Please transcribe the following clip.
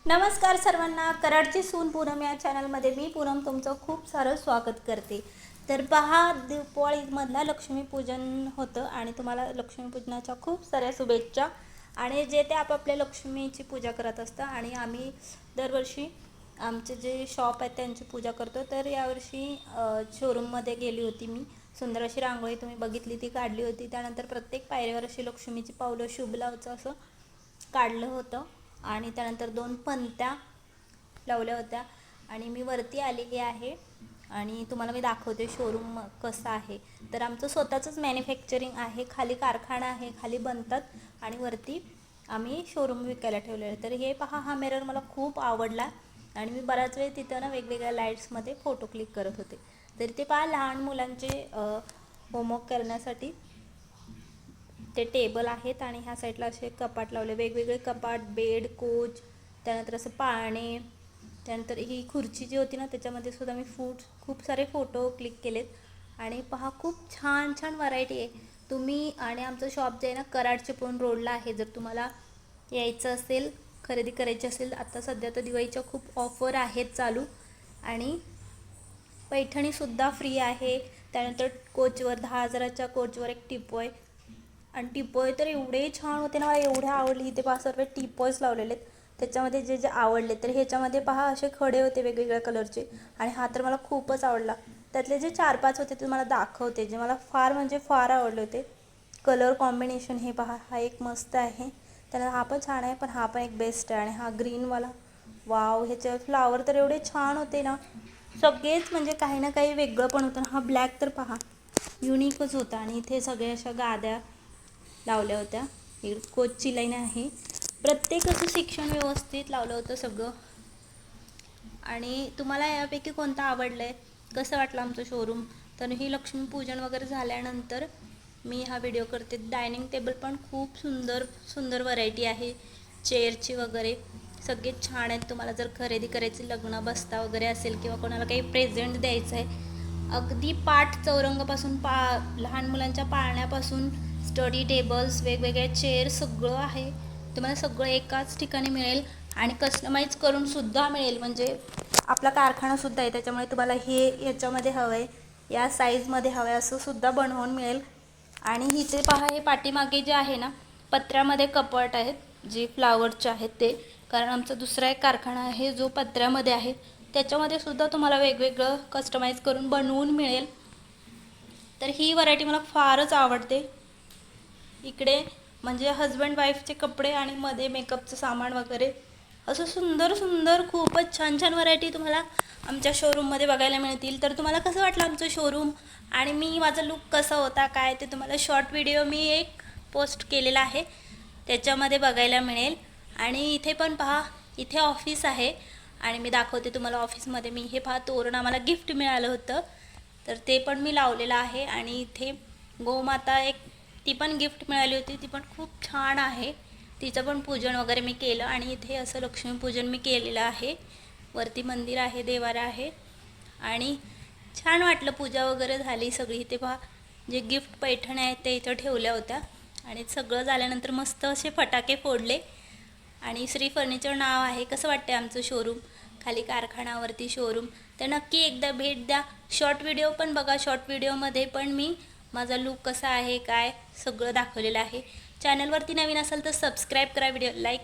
नमस्कार सर्वांना, कराडची सून पूनम या चॅनलमध्ये मी पूनम तुमचं खूप सारं स्वागत करते। तर पहा, दिवाळीमधला लक्ष्मीपूजन होतं आणि तुम्हाला लक्ष्मीपूजनाच्या खूप साऱ्या शुभेच्छा। आणि जे ते आपापल्या लक्ष्मीची पूजा करत असतं आणि आम्ही दरवर्षी आमचे जे शॉप आहे त्यांची पूजा करतो। तर यावर्षी शोरूममध्ये गेली होती मी, सुंदर अशी रांगोळी तुम्ही बघितली ती काढली होती। त्यानंतर प्रत्येक पायरीवर अशी लक्ष्मीची पावलं शुभ लावचं असं काढलं होतं आणि त्यानंतर 2 पंत्या लावल्या होत्या आणि मी वरती आलेली आहे आणि तुम्हाला मी दाखवते शोरूम कसं आहे। तर आमचं स्वतःचंच मॅन्युफॅक्चरिंग आहे, खाली कारखाना आहे, खाली बनतात आणि वरती आम्ही शोरूम विकायला ठेवलेलं आहे। तर हे पहा, हा मिरर मला खूप आवडला आणि मी बराच वेळ तिथं ना वेगवेगळ्या लाईट्समध्ये फोटो क्लिक करत होते। तर ते पहा, लहान मुलांचे होमवर्क करण्यासाठी ते टेबल आहेत आणि ह्या साईडला असे कपाट लावले, वेगवेगळे कपाट, बेड, कोच, त्यानंतर असं पाळणे, त्यानंतर ही खुर्ची जी होती ना त्याच्यामध्ये सुद्धा मी खूप सारे फोटो क्लिक केलेत। आणि पहा, खूप छान छान व्हरायटी आहे। तुम्ही आणि आमचं शॉप जे आहे ना कराड चिपळूण रोडला आहे। जर तुम्हाला यायचं असेल, खरेदी करायची असेल, आता सध्या तर दिवाळीच्या खूप ऑफर आहेत चालू आणि पैठणीसुद्धा फ्री आहे। त्यानंतर कोचवर 10,000च्या कोचवर एक टिपोय आणि टिपोय तर एवढे छान होते ना, मला एवढे आवडले। इथे पहा सर्व टिपोयच लावलेले आहेत, त्याच्यामध्ये जे जे आवडले। तर ह्याच्यामध्ये पहा असे खडे होते वेगवेगळ्या कलरचे आणि हा तर मला खूपच आवडला। त्यातले जे 4-5 होते ते मला दाखवते, जे मला फार म्हणजे फार आवडले होते। कलर कॉम्बिनेशन हे पहा, हा एक मस्त आहे, त्याला हा पण छान आहे, पण हा पण एक बेस्ट आहे। आणि हा ग्रीनवाला, वाव, ह्याचे फ्लावर तर एवढे छान होते ना, सगळेच म्हणजे काही ना काही वेगळं पण होतं। हा ब्लॅक तर पहा युनिकच होता आणि इथे सगळ्या अशा गाद्या लावल्या होत्या। कोचची लाईन आहे, प्रत्येक असं शिक्षण व्यवस्थित लावलं होतं सगळं। आणि तुम्हाला यापैकी कोणतं आवडलं आहे, कसं वाटलं आमचं शोरूम? तर ही लक्ष्मीपूजन वगैरे झाल्यानंतर मी हा व्हिडिओ करते। डायनिंग टेबल पण खूप सुंदर सुंदर व्हरायटी आहे, चेअरची वगैरे सगळे छान आहेत। तुम्हाला जर खरेदी करायची, लग्न बसता वगैरे असेल किंवा कोणाला काही प्रेझेंट द्यायचं आहे, अगदी पाठ चौरंगापासून लहान मुलांच्या पाळण्यापासून स्टडी टेबल्स, वेगवेगळे चेअर सगळं आहे। तुम्हाला सगळं एकाच ठिकाणी मिळेल आणि कस्टमाइज करून सुद्धा मिळेल, म्हणजे आपला कारखानासुद्धा आहे, त्याच्यामुळे तुम्हाला हे याच्यामध्ये हवं आहे, या साईजमध्ये हवं आहे असं सुद्धा बनवून मिळेल। आणि इथे पहा, हे पाठीमागे जे आहे ना पत्र्यामध्ये कपाट आहेत, जे फ्लावरचे आहेत ते, कारण आमचा दुसरा एक कारखाना आहे जो पत्र्यामध्ये आहे, त्याच्यामध्ये सुद्धा तुम्हाला वेगवेगळं कस्टमाइज करून बनवून मिळेल। तर ही व्हरायटी मला फारच आवडते। इकडे म्हणजे हजबंड वाईफचे कपडे आणि मध्ये मेकअपचं सामान वगैरे असं सुंदर सुंदर खूपच छान छान व्हरायटी तुम्हाला आमच्या शोरूममध्ये बघायला मिळतील। तर तुम्हाला कसं वाटलं आमचं शोरूम आणि माझा लुक कसा होता काय, ते तुम्हाला शॉर्ट व्हिडिओ मी एक पोस्ट केलेला आहे, त्याच्यामध्ये बघायला मिळेल। आणि इथे पण पहा, इथे ऑफिस आहे आणि मी दाखवते तुम्हाला ऑफिसमध्ये। मी हे पहा, तोरण आम्हाला गिफ्ट मिळालं होतं, तर ते पण मी लावलेलं आहे। आणि इथे गोमाता एक, ती पण गिफ्ट मिळाली होती, ती पण खूप छान आहे, तिचं पण पूजन वगैरे मी केलं। आणि इथे असं लक्ष्मीपूजन मी केलेलं आहे, वरती मंदिर आहे, देवारा आहे आणि छान वाटलं, पूजा वगैरे झाली सगळी। इथे पहा, जे गिफ्ट पैठण आहेत ते इथं ठेवल्या होत्या आणि सगळं झाल्यानंतर मस्त असे फटाके फोडले। आणि श्री फर्निचर नाव आहे। कसं वाटते आमचं शोरूम, खाली कारखानावरती शोरूम? तर नक्की एकदा भेट द्या। शॉर्ट व्हिडिओ पण बघा, शॉर्ट व्हिडिओमध्ये पण मी माझा लुक कसा आहे काय सगळं दाखवलेलं आहे। चॅनलवरती नवीन असेल तर सबस्क्राईब करा, व्हिडिओ लाईक